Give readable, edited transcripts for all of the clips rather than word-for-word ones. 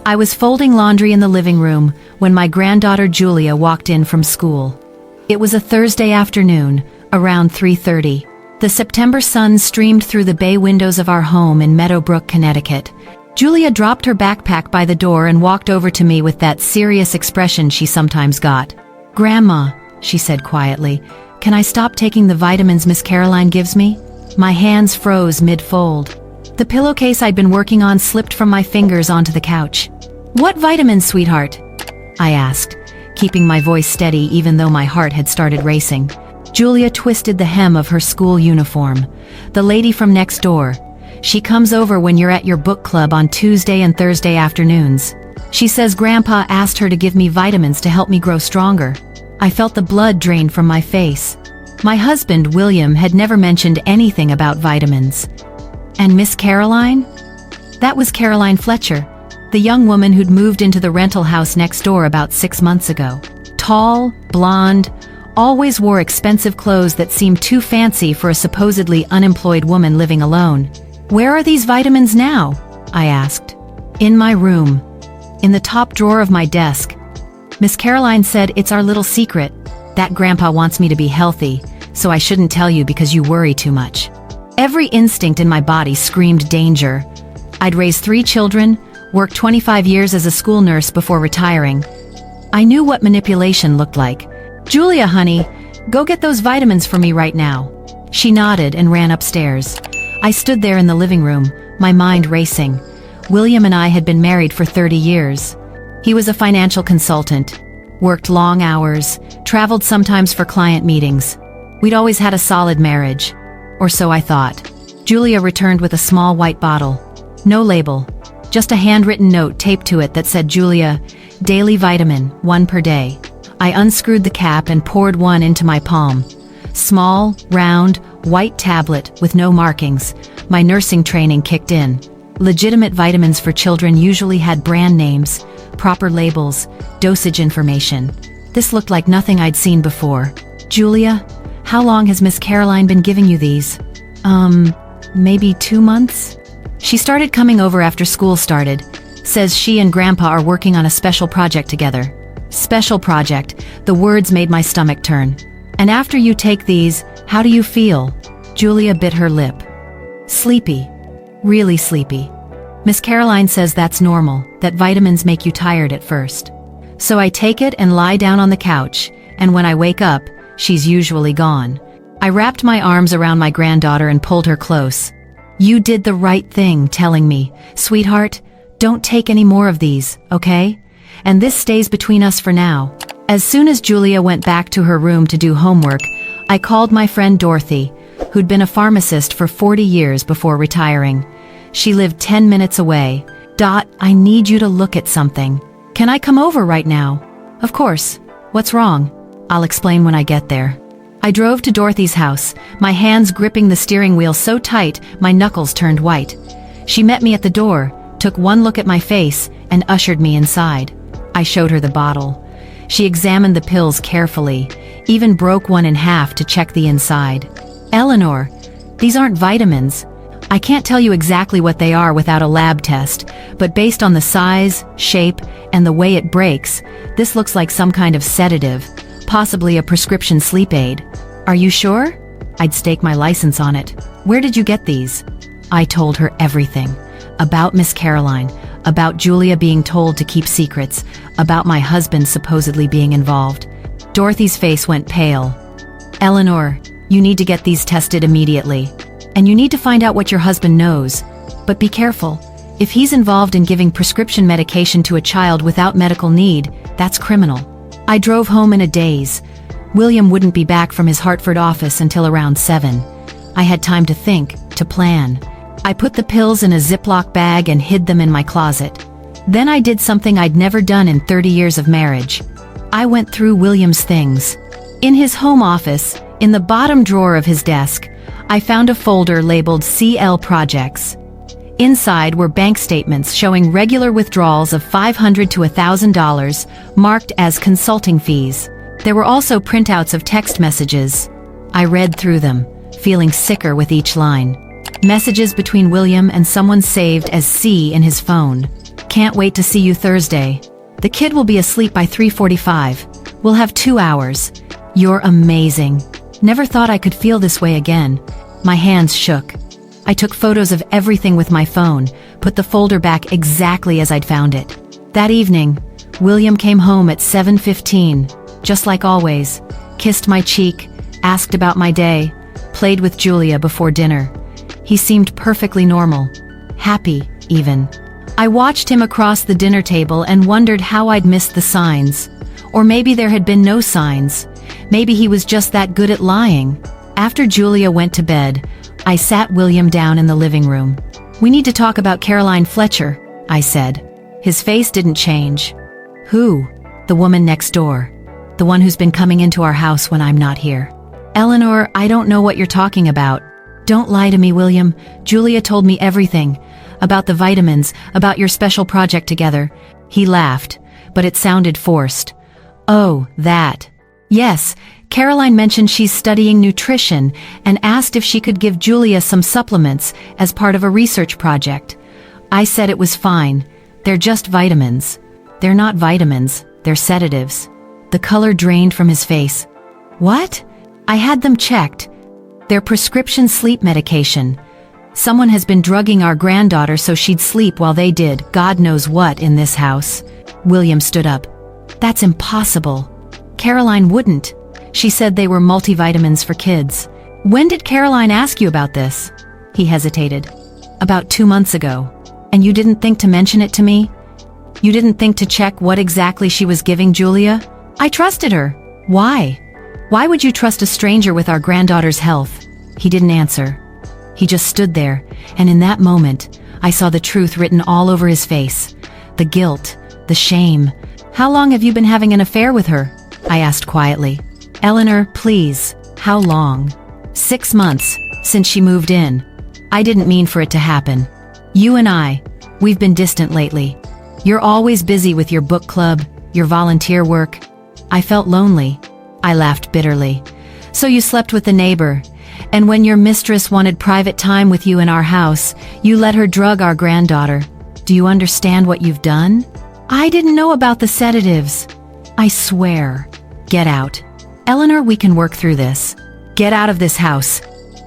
I was folding laundry in the living room when my granddaughter Julia walked in from school. It was a Thursday afternoon, around 3:30. The September sun streamed through the bay windows of our home in Meadowbrook, Connecticut. Julia dropped her backpack by the door and walked over to me with that serious expression she sometimes got. "Grandma," she said quietly, "can I stop taking the vitamins Miss Caroline gives me?" My hands froze mid-fold. The pillowcase I'd been working on slipped from my fingers onto the couch. "What vitamins, sweetheart?" I asked, keeping my voice steady even though my heart had started racing. Julia twisted the hem of her school uniform. "The lady from next door. She comes over when you're at your book club on Tuesday and Thursday afternoons. She says Grandpa asked her to give me vitamins to help me grow stronger." I felt the blood drain from my face. My husband, William, had never mentioned anything about vitamins. And Miss Caroline? That was Caroline Fletcher, the young woman who'd moved into the rental house next door about 6 months ago. Tall, blonde, always wore expensive clothes that seemed too fancy for a supposedly unemployed woman living alone. "Where are these vitamins now?" I asked. "In my room. In the top drawer of my desk. Miss Caroline said it's our little secret, that Grandpa wants me to be healthy, so I shouldn't tell you because you worry too much." Every instinct in my body screamed danger. I'd raised 3 children, worked 25 years as a school nurse before retiring. I knew what manipulation looked like. "Julia, honey, go get those vitamins for me right now." She nodded and ran upstairs. I stood there in the living room, my mind racing. William and I had been married for 30 years. He was a financial consultant, worked long hours, traveled sometimes for client meetings. We'd always had a solid marriage, or so I thought. Julia returned with a small white bottle. No label, just a handwritten note taped to it that said, "Julia, daily vitamin, 1 per day." I unscrewed the cap and poured one into my palm. Small, round, white tablet with no markings. My nursing training kicked in. Legitimate vitamins for children usually had brand names, proper labels, dosage information. This looked like nothing I'd seen before. "Julia, how long has Miss Caroline been giving you these?" Maybe 2 months? "She started coming over after school started. Says she and Grandpa are working on a special project together." Special project, the words made my stomach turn. "And after you take these, how do you feel?" Julia bit her lip. "Sleepy. Really sleepy. Miss Caroline says that's normal, that vitamins make you tired at first. So I take it and lie down on the couch, and when I wake up, she's usually gone." I wrapped my arms around my granddaughter and pulled her close. "You did the right thing telling me, sweetheart, don't take any more of these, okay? And this stays between us for now." As soon as Julia went back to her room to do homework, I called my friend Dorothy, who'd been a pharmacist for 40 years before retiring. She lived 10 minutes away. "I need you to look at something. Can I come over right now?" "Of course. What's wrong?" "I'll explain when I get there." I drove to Dorothy's house, my hands gripping the steering wheel so tight my knuckles turned white. She met me at the door, took one look at my face, and ushered me inside. I showed her the bottle. She examined the pills carefully, even broke one in half to check the inside. "Eleanor, these aren't vitamins. I can't tell you exactly what they are without a lab test, but based on the size, shape, and the way it breaks, this looks like some kind of sedative, possibly a prescription sleep aid." "Are you sure?" I'd stake my license on it. "Where did you get these?" I told her everything. About Miss Caroline, about Julia being told to keep secrets, about my husband supposedly being involved. Dorothy's face went pale. "Eleanor, you need to get these tested immediately. And you need to find out what your husband knows. But be careful. If he's involved in giving prescription medication to a child without medical need, that's criminal." I drove home in a daze. William wouldn't be back from his Hartford office until around 7. I had time to think, to plan. I put the pills in a Ziploc bag and hid them in my closet. Then I did something I'd never done in 30 years of marriage. I went through William's things. In his home office, in the bottom drawer of his desk, I found a folder labeled CL Projects. Inside were bank statements showing regular withdrawals of $500 to $1,000, marked as consulting fees. There were also printouts of text messages. I read through them, feeling sicker with each line. Messages between William and someone saved as C in his phone. Can't wait to see you Thursday. The kid will be asleep by 3:45. We'll have 2 hours. You're amazing. Never thought I could feel this way again. My hands shook. I took photos of everything with my phone, put the folder back exactly as I'd found it. That evening, William came home at 7:15, just like always, kissed my cheek, asked about my day, played with Julia before dinner. He seemed perfectly normal, happy, even. I watched him across the dinner table and wondered how I'd missed the signs. Or maybe there had been no signs. Maybe he was just that good at lying. After Julia went to bed, I sat William down in the living room. "We need to talk about Caroline Fletcher," I said. His face didn't change. "Who?" "The woman next door. The one who's been coming into our house when I'm not here." "Eleanor, I don't know what you're talking about." "Don't lie to me, William. Julia told me everything. About the vitamins, about your special project together." He laughed, but it sounded forced. "Oh, that. Yes, Caroline mentioned she's studying nutrition and asked if she could give Julia some supplements as part of a research project. I said it was fine. They're just vitamins." "They're not vitamins, they're sedatives." The color drained from his face. "What?" "I had them checked. They're prescription sleep medication. Someone has been drugging our granddaughter so she'd sleep while they did God knows what in this house." William stood up. "That's impossible. Caroline wouldn't. She said they were multivitamins for kids." "When did Caroline ask you about this?" He hesitated. "About 2 months ago. And you didn't think to mention it to me? You didn't think to check what exactly she was giving Julia?" "I trusted her." "Why? Why would you trust a stranger with our granddaughter's health?" He didn't answer. He just stood there, and in that moment, I saw the truth written all over his face. The guilt, the shame. "How long have you been having an affair with her?" I asked quietly. "Eleanor, please, how long?" 6 months, since she moved in. "I didn't mean for it to happen. You and we've been distant lately. You're always busy with your book club, your volunteer work." I felt lonely. I laughed bitterly. "So you slept with the neighbor, and when your mistress wanted private time with you in our house, you let her drug our granddaughter. Do you understand what you've done?" "I didn't know about the sedatives." "I swear." "Get out. Eleanor, we can work through this. Get out of this house.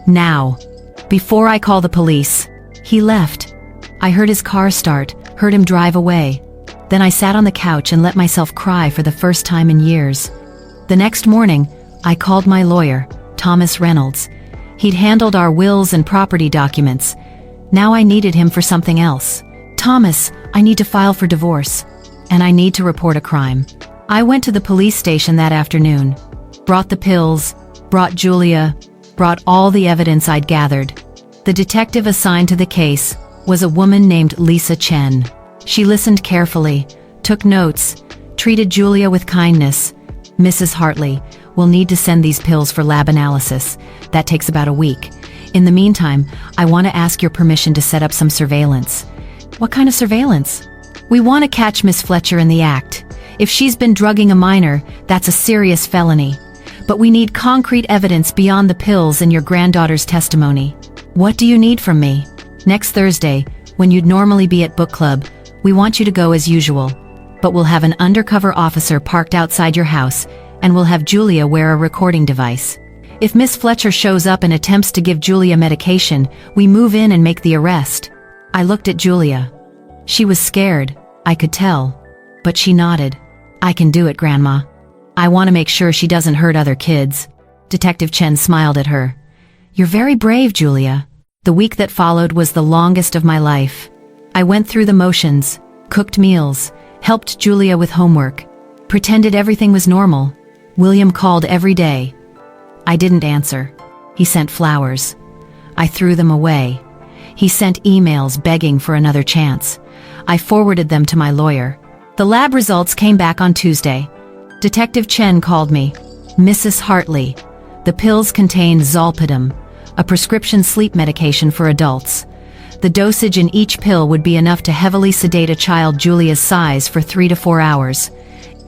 Now. Before I call the police." He left. I heard his car start, heard him drive away. Then I sat on the couch and let myself cry for the first time in years. The next morning, I called my lawyer, Thomas Reynolds. He'd handled our wills and property documents. Now I needed him for something else. "Thomas, I need to file for divorce. And I need to report a crime." I went to the police station that afternoon. Brought the pills, brought Julia, brought all the evidence I'd gathered. The detective assigned to the case was a woman named Lisa Chen. She listened carefully, took notes, treated Julia with kindness. "Mrs. Hartley, we'll need to send these pills for lab analysis. That takes about a week. In the meantime, I want to ask your permission to set up some surveillance." "What kind of surveillance?" "We want to catch Miss Fletcher in the act. If she's been drugging a minor, that's a serious felony. But we need concrete evidence beyond the pills and your granddaughter's testimony." "What do you need from me?" "Next Thursday, when you'd normally be at book club, we want you to go as usual. But we'll have an undercover officer parked outside your house, and we'll have Julia wear a recording device. If Miss Fletcher shows up and attempts to give Julia medication, we move in and make the arrest." I looked at Julia. She was scared, I could tell. But she nodded. "I can do it, Grandma. I want to make sure she doesn't hurt other kids." Detective Chen smiled at her. "You're very brave, Julia." The week that followed was the longest of my life. I went through the motions, cooked meals, helped Julia with homework, pretended everything was normal. William called every day. I didn't answer. He sent flowers. I threw them away. He sent emails begging for another chance. I forwarded them to my lawyer. The lab results came back on Tuesday. Detective Chen called me. "Mrs. Hartley, the pills contain zolpidem, a prescription sleep medication for adults. The dosage in each pill would be enough to heavily sedate a child Julia's size for 3 to 4 hours.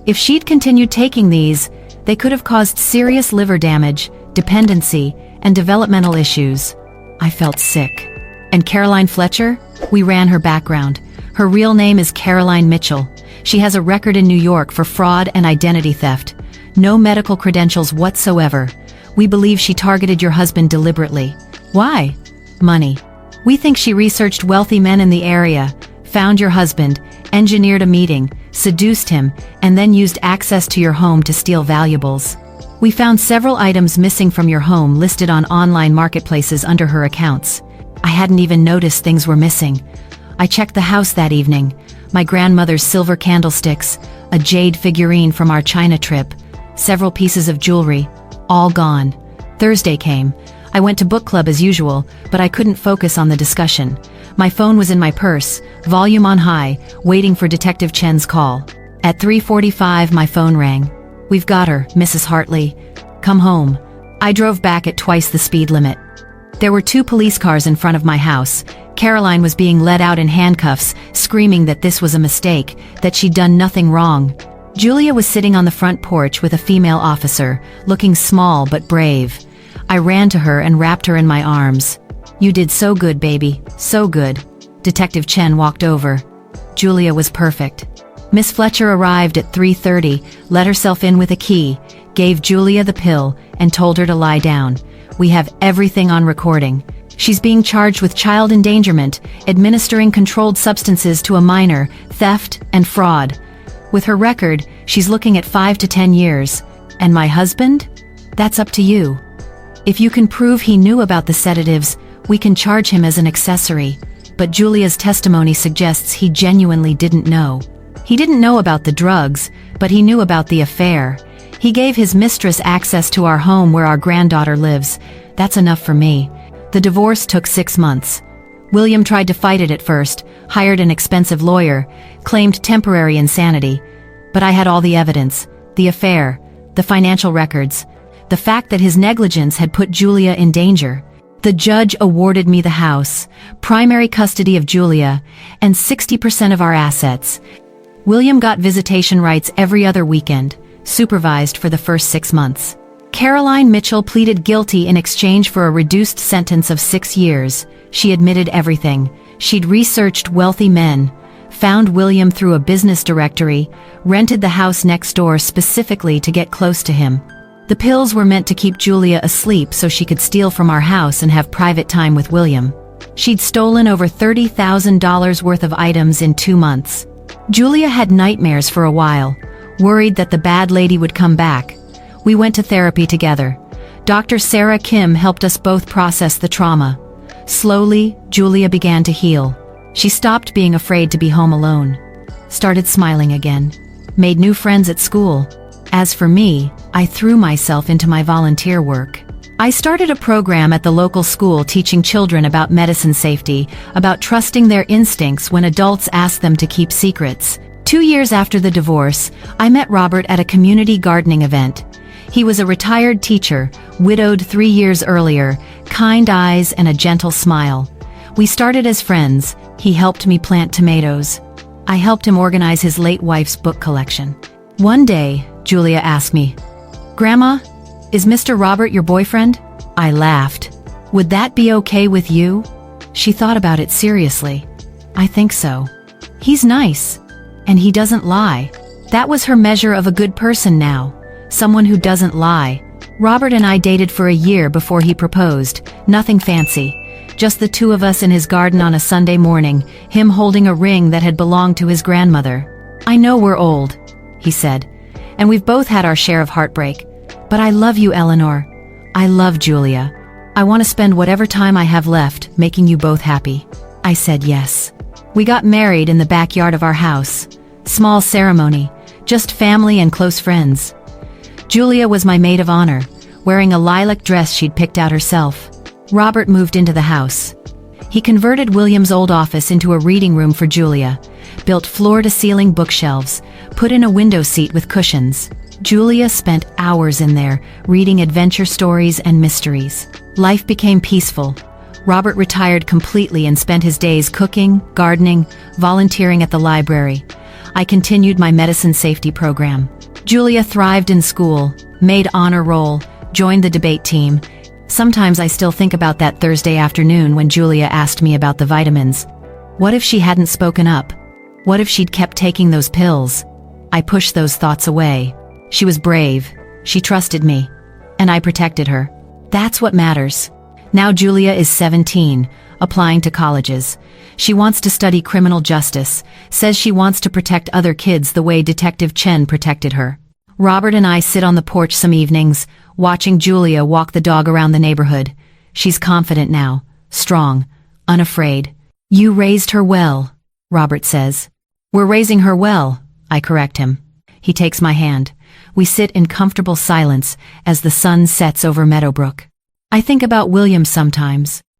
If she'd continued taking these, they could have caused serious liver damage, dependency, and developmental issues." I felt sick. "And Caroline Fletcher?" We ran her background. Her real name is Caroline Mitchell. She has a record in New York for fraud and identity theft. No medical credentials whatsoever. We believe she targeted your husband deliberately. Why? Money. We think she researched wealthy men in the area, found your husband, engineered a meeting, seduced him, and then used access to your home to steal valuables. We found several items missing from your home listed on online marketplaces under her accounts. I hadn't even noticed things were missing. I checked the house that evening. My grandmother's silver candlesticks, a jade figurine from our China trip, several pieces of jewelry, all gone. Thursday came. I went to book club as usual, but I couldn't focus on the discussion. My phone was in my purse, volume on high, waiting for Detective Chen's call. At 3:45 my phone rang. "We've got her, Mrs. Hartley. Come home." I drove back at twice the speed limit. There were 2 police cars in front of my house. Caroline was being led out in handcuffs, screaming that this was a mistake, that she'd done nothing wrong. Julia was sitting on the front porch with a female officer, looking small but brave. I ran to her and wrapped her in my arms. "You did so good, baby, so good." Detective Chen walked over. Julia was perfect. Miss Fletcher arrived at 3:30, let herself in with a key, gave Julia the pill, and told her to lie down. We have everything on recording. She's being charged with child endangerment, administering controlled substances to a minor, theft, and fraud. With her record, she's looking at 5 to 10 years. And my husband? That's up to you. If you can prove he knew about the sedatives, we can charge him as an accessory. But Julia's testimony suggests he genuinely didn't know. He didn't know about the drugs, but he knew about the affair. He gave his mistress access to our home where our granddaughter lives. That's enough for me. The divorce took 6 months. William tried to fight it at first, hired an expensive lawyer, claimed temporary insanity. But I had all the evidence, the affair, the financial records, the fact that his negligence had put Julia in danger. The judge awarded me the house, primary custody of Julia, and 60% of our assets. William got visitation rights every other weekend, supervised for the first 6 months. Caroline Mitchell pleaded guilty in exchange for a reduced sentence of 6 years. She admitted everything. She'd researched wealthy men, found William through a business directory, rented the house next door specifically to get close to him. The pills were meant to keep Julia asleep so she could steal from our house and have private time with William. She'd stolen over $30,000 worth of items in 2 months. Julia had nightmares for a while, worried that the bad lady would come back. We went to therapy together. Dr. Sarah Kim helped us both process the trauma. Slowly, Julia began to heal. She stopped being afraid to be home alone, started smiling again, made new friends at school. As for me, I threw myself into my volunteer work. I started a program at the local school teaching children about medicine safety, about trusting their instincts when adults ask them to keep secrets. 2 years after the divorce, I met Robert at a community gardening event. He was a retired teacher, widowed 3 years earlier, kind eyes and a gentle smile. We started as friends. He helped me plant tomatoes. I helped him organize his late wife's book collection. One day, Julia asked me, "Grandma, is Mr. Robert your boyfriend?" I laughed. "Would that be okay with you?" She thought about it seriously. "I think so. He's nice. And he doesn't lie." That was her measure of a good person now. Someone who doesn't lie. Robert and I dated for a year before he proposed. Nothing fancy. Just the 2 of us in his garden on a Sunday morning, him holding a ring that had belonged to his grandmother. "I know we're old," he said, "and we've both had our share of heartbreak. But I love you, Eleanor. I love Julia. I want to spend whatever time I have left making you both happy." I said yes. We got married in the backyard of our house. Small ceremony, just family and close friends. Julia was my maid of honor, wearing a lilac dress she'd picked out herself. Robert moved into the house. He converted William's old office into a reading room for Julia, built floor-to-ceiling bookshelves, put in a window seat with cushions. Julia spent hours in there, reading adventure stories and mysteries. Life became peaceful. Robert retired completely and spent his days cooking, gardening, volunteering at the library. I continued my medicine safety program. Julia thrived in school, made honor roll, joined the debate team. Sometimes I still think about that Thursday afternoon when Julia asked me about the vitamins. What if she hadn't spoken up? What if she'd kept taking those pills? I pushed those thoughts away. She was brave. She trusted me. And I protected her. That's what matters. Now Julia is 17, applying to colleges. She wants to study criminal justice, says she wants to protect other kids the way Detective Chen protected her. Robert and I sit on the porch some evenings, watching Julia walk the dog around the neighborhood. She's confident now, strong, unafraid. You raised her well, Robert says. We're raising her well, I correct him. He takes my hand. We sit in comfortable silence as the sun sets over Meadowbrook. I think about William sometimes.